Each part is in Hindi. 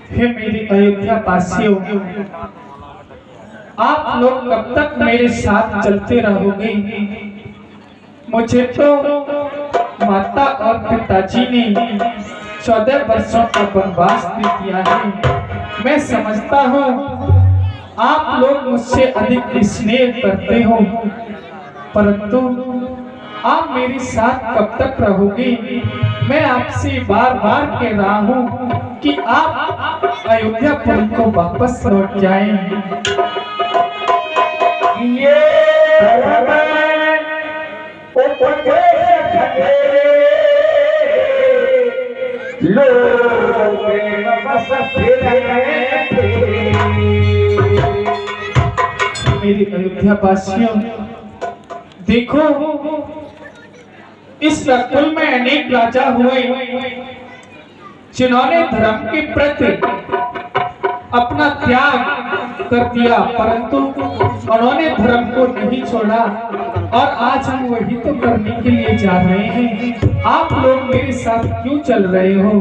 हे मेरी अयोध्या वासियों, आप लोग कब तक मेरे साथ चलते रहोगे? मुझे तो माता और पिताजी ने 14 वर्षों का वनवास दे दिया है। मैं समझता हूँ आप लोग मुझसे अधिक स्नेह करते हो, परंतु आप मेरे साथ कब तक रहोगे? मैं आपसे बार बार कह रहा हूँ कि आप अयोध्यापुरी को वापस लौट जाएं। ये मेरी अयोध्या वासियों, देखो इस रकुल में अनेक राजा हुए जिन्होंने धर्म के प्रति अपना त्याग कर दिया, परंतु उन्होंने धर्म को नहीं छोड़ा और आज हम वही तो करने के लिए जा रहे हैं। आप लोग मेरे साथ क्यों चल रहे हो?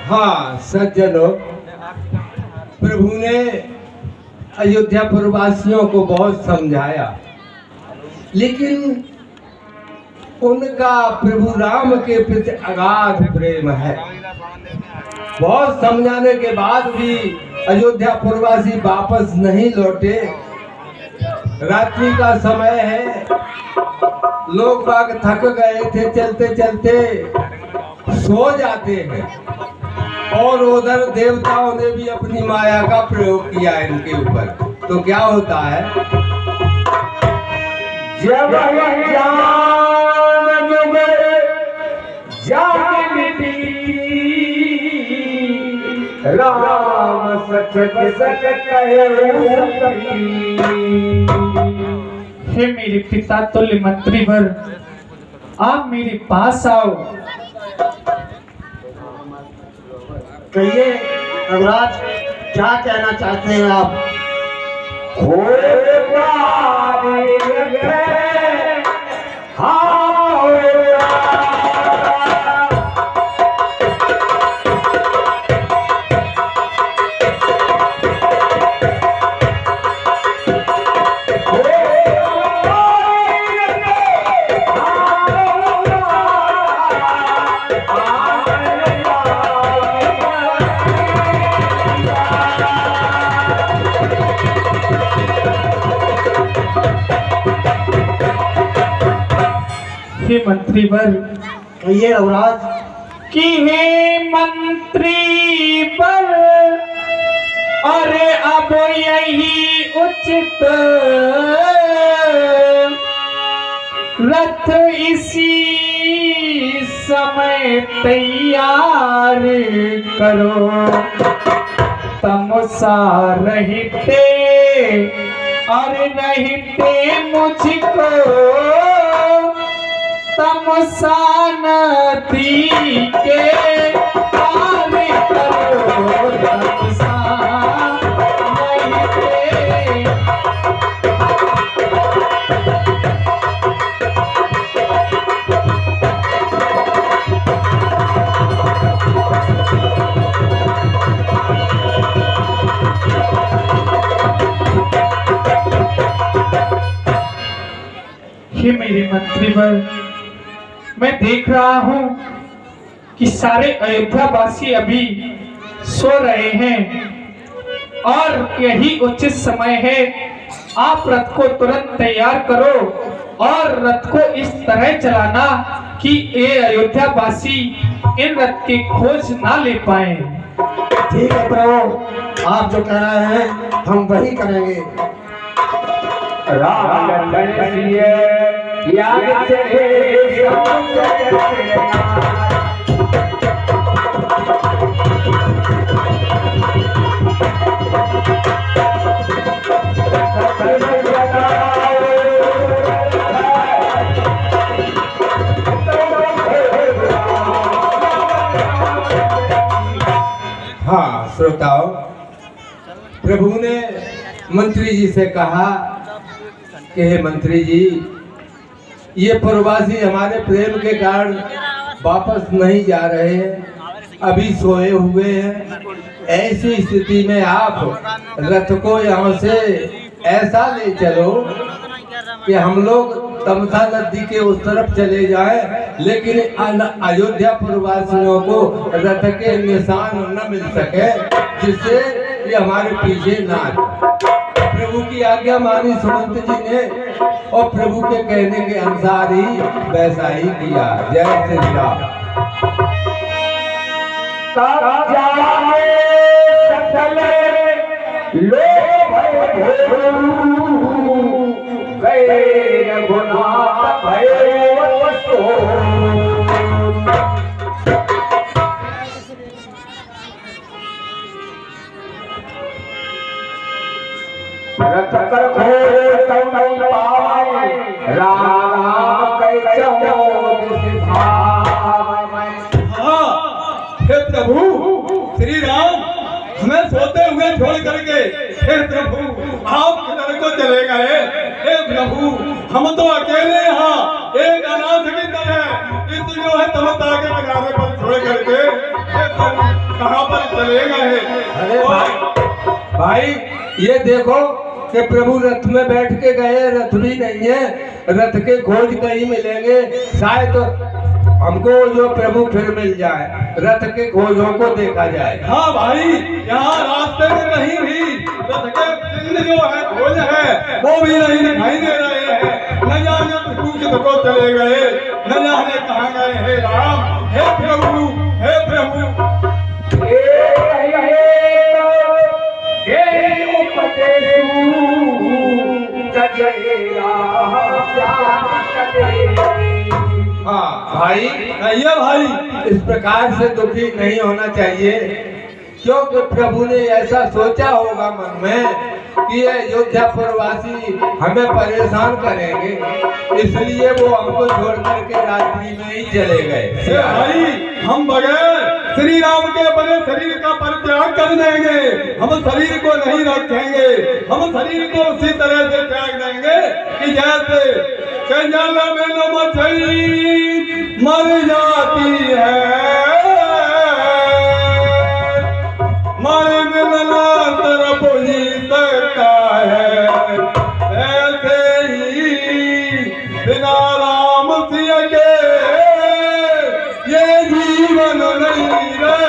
हाँ सज्जनों, प्रभु ने अयोध्यापुर वासियों को बहुत समझाया, लेकिन उनका प्रभु राम के प्रति अगाध प्रेम है। बहुत समझाने के बाद भी अयोध्यापुर वासी वापस नहीं लौटे। रात्रि का समय है, लोग बाग थक गए थे, चलते चलते सो जाते हैं और उधर देवताओं ने भी अपनी माया का प्रयोग किया इनके ऊपर। तो क्या होता है, जब राम हे मेरे पिता तुल्य मंत्रीवर, आप मेरे पास आओ। कहिए रघुराज, क्या कहना चाहते हैं आप? हे मंत्रीवर, कहिए रघुराज। कि हे मंत्रीवर, अरे अब यही उचित रथ इसी समय तैयार करो। तमसा रहते और रहते मुझको तमसा नदी के पार करो। तमसा रहते हे मेरे मंत्रीवर, मैं देख रहा हूं कि सारे अयोध्या वासी अभी सो रहे हैं और यही उचित समय है। आप रथ को तुरंत तैयार करो और रथ को इस तरह चलाना कि ये अयोध्या वासी इन रथ की खोज ना ले पाए। ठीक है प्रभु, आप जो कह रहे हैं हम वही करेंगे। राम याद से हाँ श्रोताओं, प्रभु ने मंत्री जी से कहा कि हे मंत्री जी, ये प्रवासी हमारे प्रेम के कारण वापस नहीं जा रहे हैं, अभी सोए हुए हैं। ऐसी स्थिति में आप रथ को यहाँ से ऐसा ले चलो कि हम लोग तमसा नदी के उस तरफ चले जाएं, लेकिन अयोध्या प्रवासियों को रथ के निशान न मिल सके, जिससे ये हमारे पीछे ना आए। प्रभु की आज्ञा मानी सुमंत जी ने और प्रभु के कहने के अनुसार ही वैसा ही किया। जय श्री राम। हे प्रभु श्री राम, हमें सोते हुए छोड़ करके हे प्रभु आप किधर को चले गए? हे प्रभु हम तो अकेले यहाँ एक अनाथ की तरह इस जो है तमसा के किनारे पर छोड़ करके हे प्रभु कहाँ पर चले गए? अरे भाई ये देखो कि प्रभु रथ में बैठ के गए, रथ भी नहीं है, रथ के खोज कहीं मिलेंगे, शायद हमको जो प्रभु फिर मिल जाए, रथ के खोजों को देखा जाए। हाँ भाई, यहाँ रास्ते में कहीं भी रथ के चिन्ह जो है खोज है वो भी नहीं दिखाई दे रहे हैं। न जाने प्रभु किसको चले गए, न जाने कहाँ गए। हे राम, हे प्रभु, हे प्रभु। हाँ भाई, ये भाई इस प्रकार से दुखी नहीं होना चाहिए, क्योंकि प्रभु ने ऐसा सोचा होगा मन में कि ये अयोध्या प्रवासी हमें परेशान करेंगे, इसलिए वो हमको छोड़ करके रात्रि में ही चले गए। हे भाई, हम बगैर श्री राम के बने शरीर का परित्याग कर देंगे, हम शरीर को नहीं रखेंगे, हम शरीर को उसी तरह से त्याग देंगे कि जैसे जल में न मछली मर जाती है, मर मिलना तरफ ही सकता है, ऐसे ही बिना राम सिया के ये जीवन नहीं रह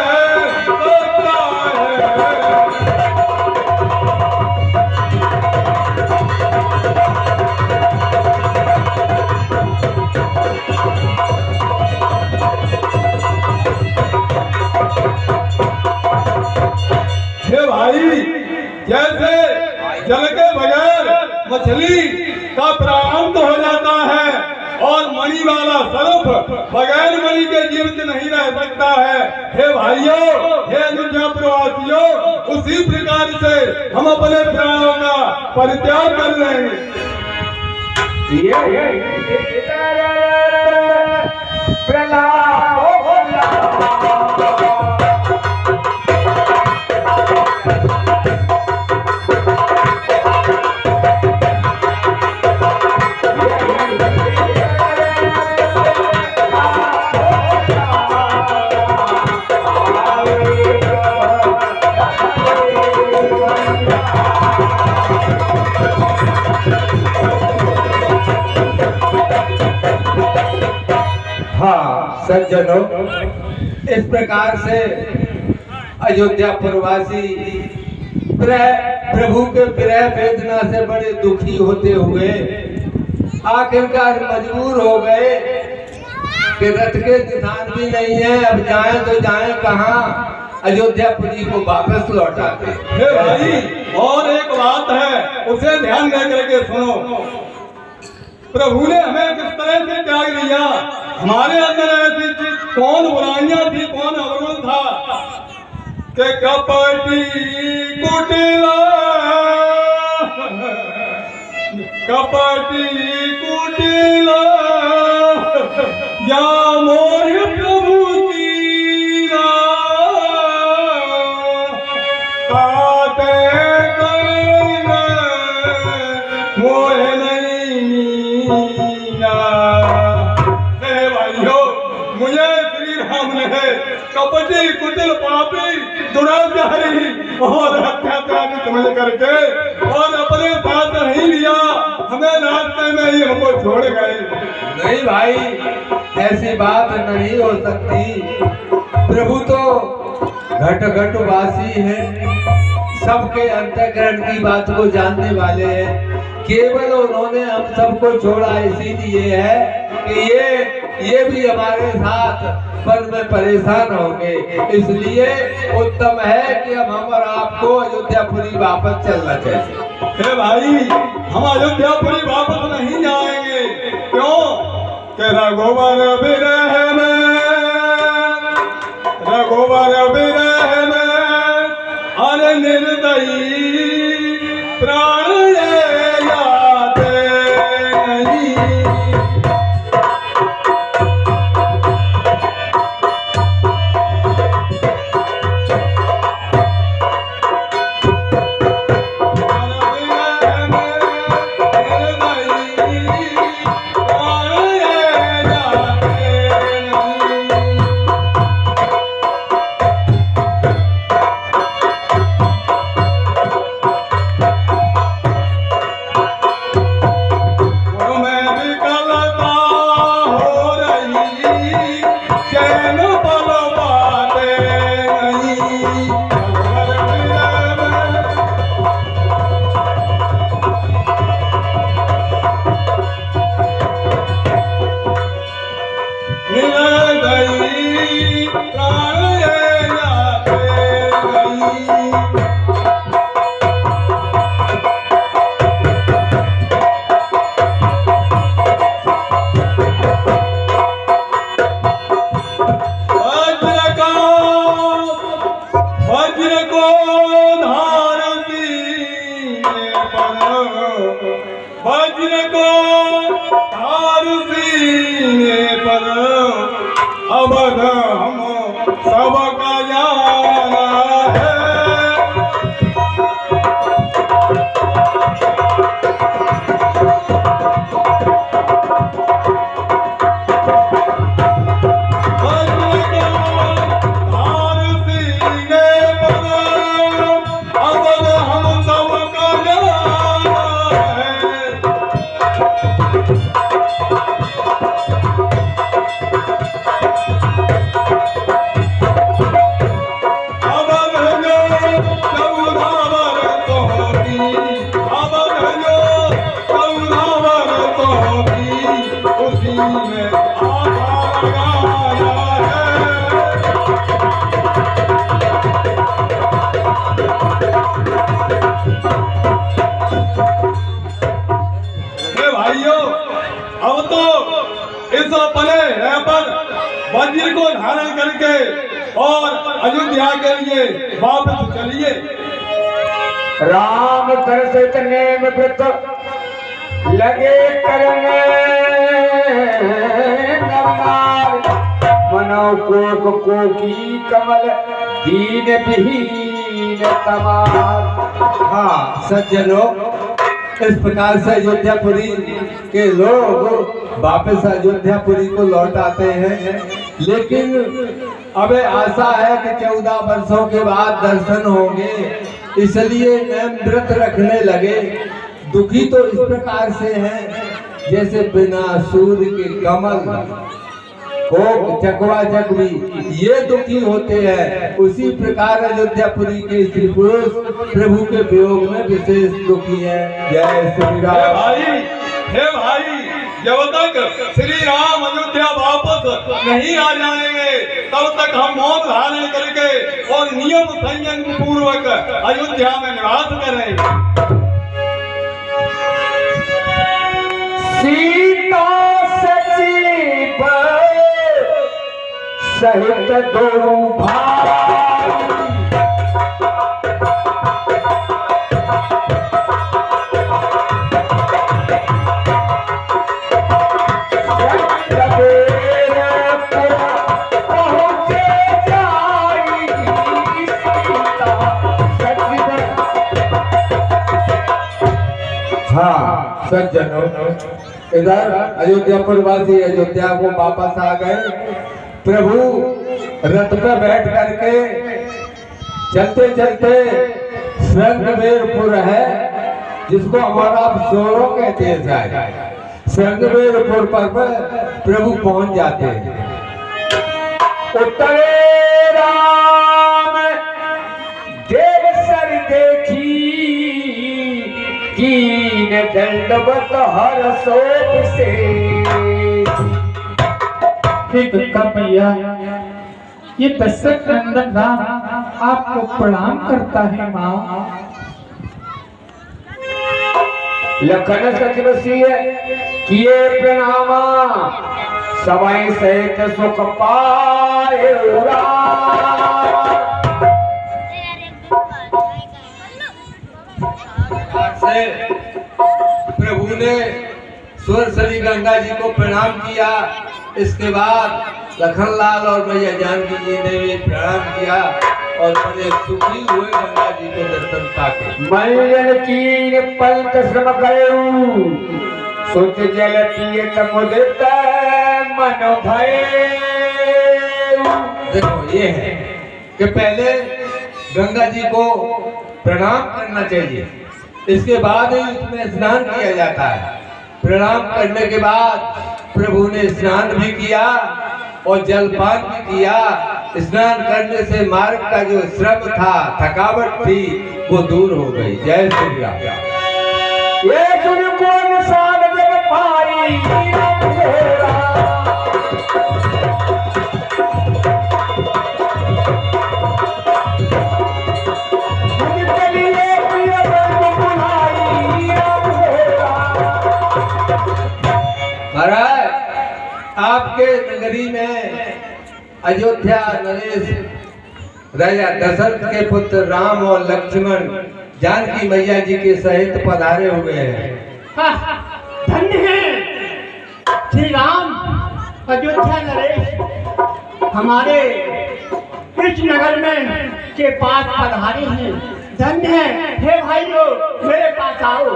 सकता है। हे भाई, जैसे जल के बगैर मछली का प्रारंभ हो जाता है और मणि वाला सर्प बगैर मणि के जीवित नहीं रह सकता है, हे भाइयों, हे अयोध्या प्रवासियों, उसी प्रकार से हम अपने प्राणों का परित्याग कर रहे हैं। हाँ सज्जनों, इस प्रकार से अयोध्या प्रवासी प्रभु के विरह वेदना से बड़े दुखी होते हुए आखिरकार मजबूर हो गए कि रथ के निशान भी नहीं है, अब जाएं तो जाएं कहाँ, अयोध्यापुरी को वापस लौटाते। हे भाई, और एक बात है, उसे ध्यान दे करके सुनो। प्रभु ने हमें किस तरह से त्याग दिया। हमारे अंदर ऐसी कौन बुराइयां थी, कौन अवरोध था कि कपटी कुटिला, कपटी कुटिला या मोर प्रभु की दुराचारी और अत्याचारी समझ करके और अपने साथ नहीं लिया, हमें रास्ते में ही हमको छोड़ गए। नहीं भाई, ऐसी बात नहीं हो सकती। प्रभु तो घट घट वासी है, सबके अंतःकरण की बात को जानने वाले हैं। केवल उन्होंने हम सबको छोड़ा इसीलिए है कि ये भी हमारे साथ पल में परेशान होंगे, इसलिए उत्तम है कि हम और आपको अयोध्यापुरी वापस चलना चाहिए। हे भाई, हम अयोध्यापुरी वापस नहीं जाएंगे। क्यों? कि रघुवर विरह में अरे निर्दयी प्राण ये जाते नहीं। वज्र को धार सीने पर अवध हम सबका जाना है। अब तो इस अपने पर वज्र को धारण करके और अयोध्या के लिए वापस चलिए। राम दर्शित नेम व्रत लगे करने नवनार, मनो को की कमल दीन विहीन तमार। हाँ सज्जनों, इस प्रकार से अयोध्यापुरी के लोग वापस अयोध्यापुरी को लौट आते हैं, लेकिन अब आशा है कि 14 वर्षों के बाद दर्शन होंगे, इसलिए नेम व्रत रखने लगे। दुखी तो इस प्रकार से हैं जैसे बिना सूर्य के कमल को चकवा चकवी ये दुखी होते हैं, उसी प्रकार अयोध्यापुरी के स्त्री पुरुष प्रभु के वियोग में विशेष दुखी हैं। जय श्री राम। हे भाई, जब तक श्री राम अयोध्या वापस नहीं आ जाएंगे तब तक हम मौन धारण करके और नियम संयम पूर्वक अयोध्या में निवास करेंगे। सीता सजीव सहित दो भाई, पहुंचे जाई सीता सजीव। हाँ सज्जनों, इधर अयोध्यापुर वासी अयोध्या को वापस आ गए। प्रभु रथ पर बैठ करके चलते चलते श्रृंगवेरपुर है, जिसको हमारा सोरो कहते हैं शायद। श्रृंगवेरपुर पर प्रभु पहुंच जाते हैं। उतरे राम देव सर देखी, कीन दंडवत हर सोप से। हे गंगा मैया, ये दशरथ नंदन राम आपको प्रणाम करता है माँ। लखन सचवसी किए प्रणामा, सवाई सहित सुख पाए से प्रभु ने स्वरसली गंगा जी को प्रणाम किया। इसके बाद लखनलाल और मैया जानकी जी ने भी प्रणाम किया और बड़े सुखी हुए गंगा जी को दर्शन पाके। मल्लन की पलक श्रम करू, सोच जल पिए तमुदित मन भय। देखो ये है कि पहले गंगा जी को प्रणाम करना चाहिए, इसके बाद ही उसमें स्नान किया जाता है। प्रणाम करने के बाद प्रभु ने स्नान भी किया और जलपान भी किया। स्नान करने से मार्ग का जो श्रम था, थकावट थी, वो दूर हो गई। जय श्री राम। ये सुन कौन साल जब पाई तेरा, मुझके लिए प्रिय बंधु बुलाई राम तेरा। महाराज, आपके नगरी में अयोध्या नरेश राजा दशरथ के पुत्र राम और लक्ष्मण जानकी मैया जी के सहित पधारे हुए हैं। धन्य है श्री राम अयोध्या नरेश हमारे इस नगर में के पास पधारे हैं। धन्य है। हे भाइयों, मेरे पास आओ।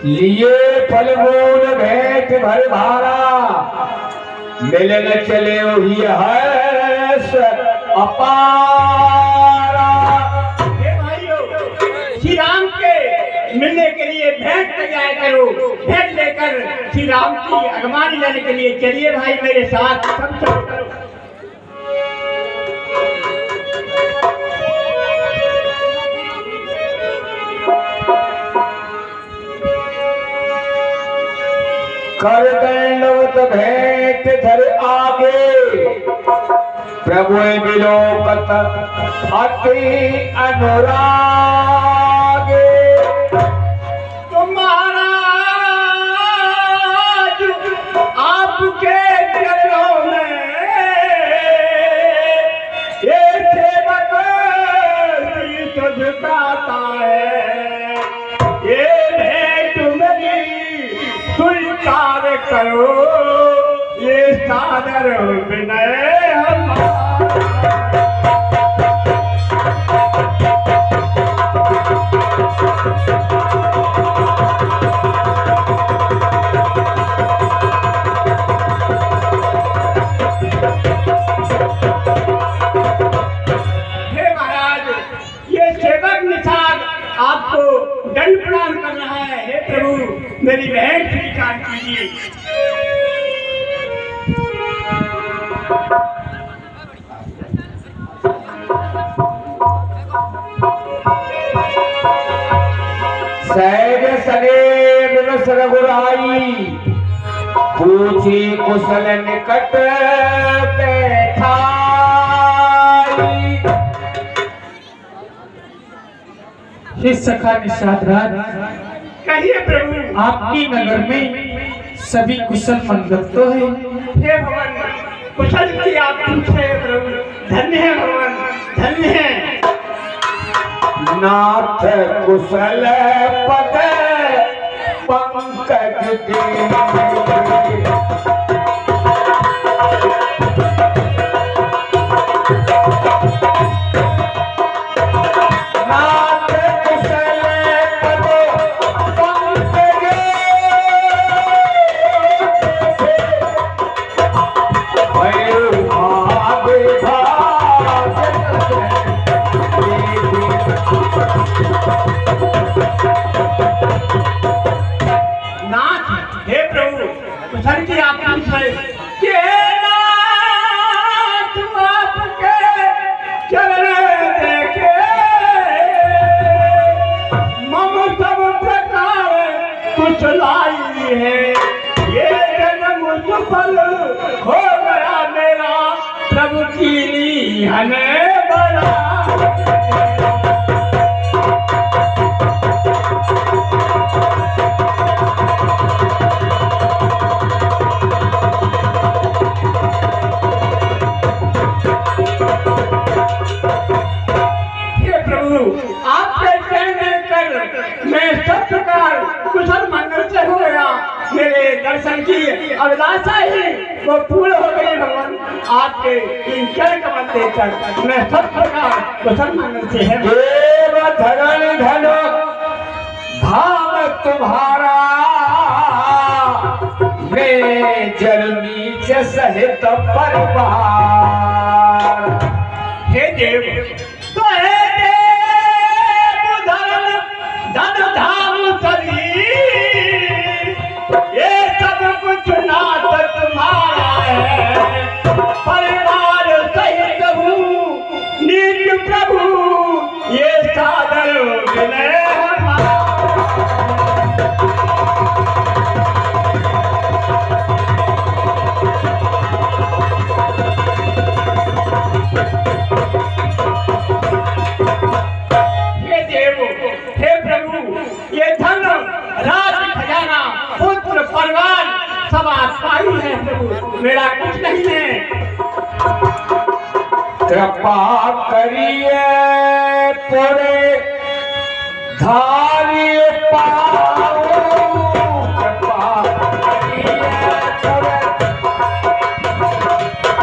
लिए फल मूल भेंट भर भारा, मिलन चले ही हर्ष अपारा। हे भाइयों, श्री राम के मिलने के लिए भेंट तैयार करो। भेंट लेकर श्री राम की अगवानी लेने के लिए चलिए भाई मेरे साथ। सब चलो। कर दंडवत भेंट धर आगे, प्रभु विलोकत अति अनुरागे। तुम्हारा आपके चरणों में ये सेवक शीश झुकाता है। ये भेंट मेरी स्वीकार करो, ये सादर विनय हमारा। आपको दंड प्रणाम कर रहा है। हे प्रभु, मेरी भेंट स्वीकार कीजिए। सहज सगे विवस रघुराई, पूछी कुशल निकट बैठाई। हे सखा निषाद राज, कहिए प्रभु। आपकी नगर में सभी कुशल मंगल तो है। हे भगवान, कुशल की आप पूछे प्रभु। धन्य है भगवान, धन्य है। नाथ कुशल पद पंकज दे, नाथ कुशल पद पंकज प्रसन्न किया आपसे कि नाथ आपके चरण देखे मम सब प्रकार कुछ लाई है, ये जन्म सफल हो गया मेरा, प्रभु की हमें बड़ा। आपके कहने कर मैं सब प्रकार कुशल मंगल से हो गया, मेरे दर्शन की अभिलाषा ही वो पूर्ण हो गई भगवान। आपके इन चरण कमल देखकर मैं सब प्रकार कुशल मंगल से है। देव धरण धन धाम तुम्हारा, मैं जल नीच सहित परिवार। हे देव तो हे धन धाम सभी, ये सब कुछ नाथ तुम्हारा है, परिवार सहित हूँ नित्य प्रभु, ये सादर विनय हमारा। ये धन राज खजाना पुत्र परिवार सब आपका ही है प्रभु, मेरा कुछ नहीं है। कृपा करिए पूरे धारी पाओ, कृपा करिए पूरे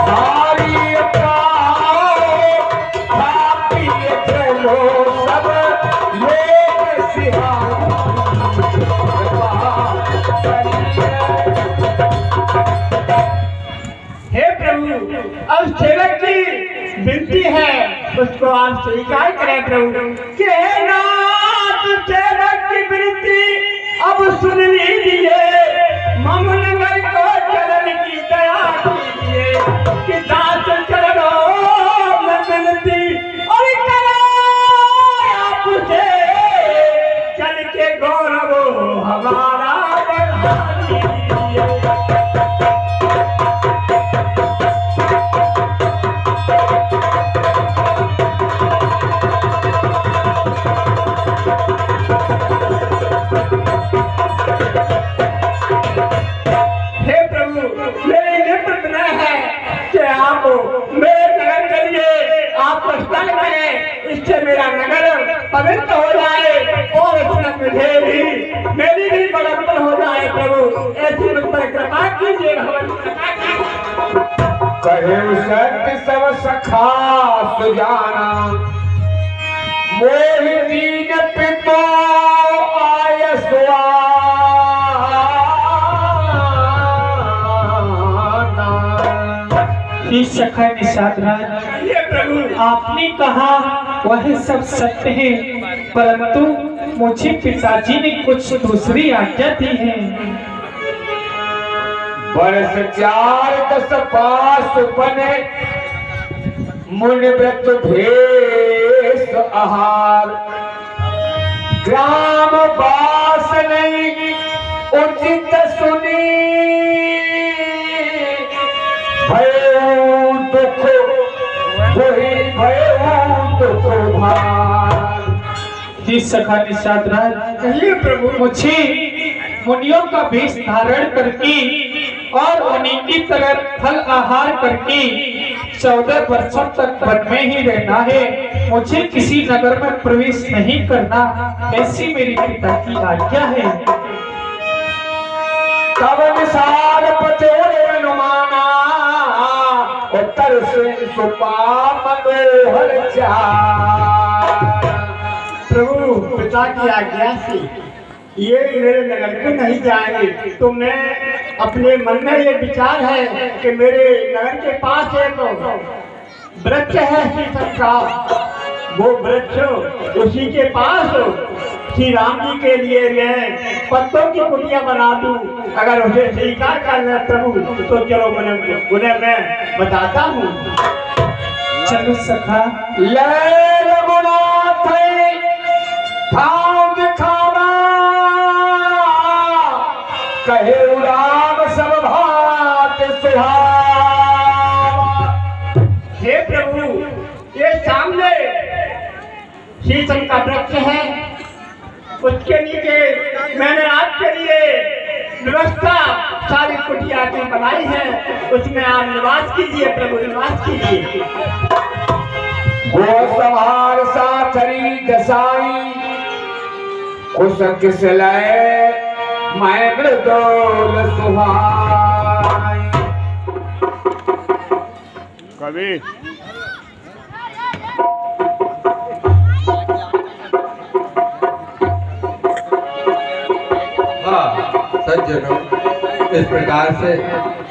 धारी पाओ, खापिए चलो सब लोग सिहाओ। हे प्रभु अब सेवक की विनती है उसको आप स्वीकार करें प्रभु कि नाथ सेवक की विनती अब सुन लीजिए, मम नगर को चरण की दया कीजिए, कि दास चरणों में विनती और करो आपसे, चल के गौरव हमारा बढ़ा दीजिए। मेरे नगर के लिए आप प्रस्थान करें, इससे मेरा नगर पवित्र हो जाए और इसमें मुझे भी मेरी भी बराबर हो जाए प्रभु, ऐसी मुझ पर कृपा कीजिए भगवान। कहे सत्य सब सखा सुजाना, मोहि दीन पितो आय सुआना। सखा निषाद राज, ये प्रभु आपने कहा वह सब सत्य है, परंतु मुझे पिताजी ने कुछ दूसरी आज्ञा दी है। वर्ष 4-10 पास बने, मुनि व्रत भेष आहार, ग्राम वास नहीं उचित सुनी, भयो दुख वही भयो दुख भार। जी सखा निषाद राज, कहिए प्रभु। मुझे मुनियों का वेश धारण करके और उन्हीं की तरह फल आहार करके 14 वर्षों तक वन में ही रहना है, मुझे किसी नगर में प्रवेश नहीं करना, ऐसी मेरी पिता की आज्ञा है। तब निसार पचोरे अनुमाना, उत्तर से सुपा मनोहर चार। प्रभु पिता की आज्ञा से ये मेरे नगर में नहीं जाएंगे, तो मैं अपने मन में ये विचार है कि मेरे नगर के पास एक वृक्ष है शीशम का, वो वृक्ष उसी के पास श्री राम जी के लिए मैं पत्तों की कुटिया बना दूं, अगर उसे स्वीकार कर ले प्रभु तो चलो उन्हें मैं बताता हूँ। चलो सखा। ले रघुनाथ ठाव दिखावा, कहे राम सब भात सुहावा। हे प्रभु, ये सामने शीशम का वृक्ष है, उसके नीचे मैंने आपके लिए व्यवस्था सारी कुटिया की बनाई है, उसमें आप निवास कीजिए प्रभु, निवास कीजिए। वो संहार साथरी दसाई, कुछ किस लय मैं मृदोल सुहाई। कवि हाँ सज्जनों, इस प्रकार से